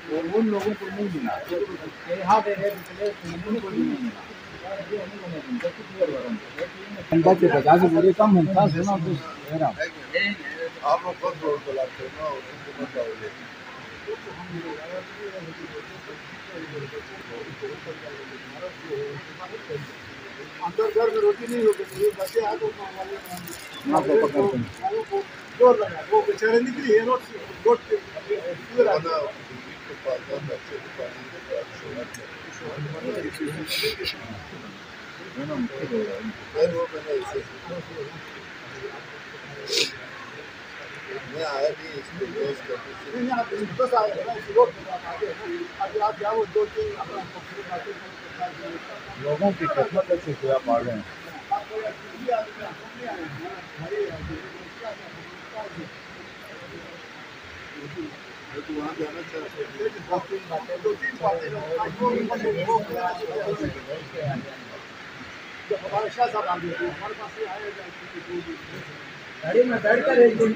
उन लोगों को नहीं मिला, यहाँ पे है उनको भी नहीं मिला। घंटा के 50 बोरे कम मिलता है ना, तो आप लोग कब रोड चलाते हो ना, उनको मत आओगे। अंदर घर में रोटी नहीं होगी, बच्चे आ तो जोर लगा, वो बेचारे निकली है रोड पे मैं आया नहीं इसको बस आया रोड पे अभी आप जाओ 2-3 लोगों की किस्मत से क्या पा रहे हैं। वहाँ जाना चाहते हैं, 2-3 बातें जब हमारे शाह साहब आ गए हमारे पास आए, गाड़ी में बैठ कर एक दिन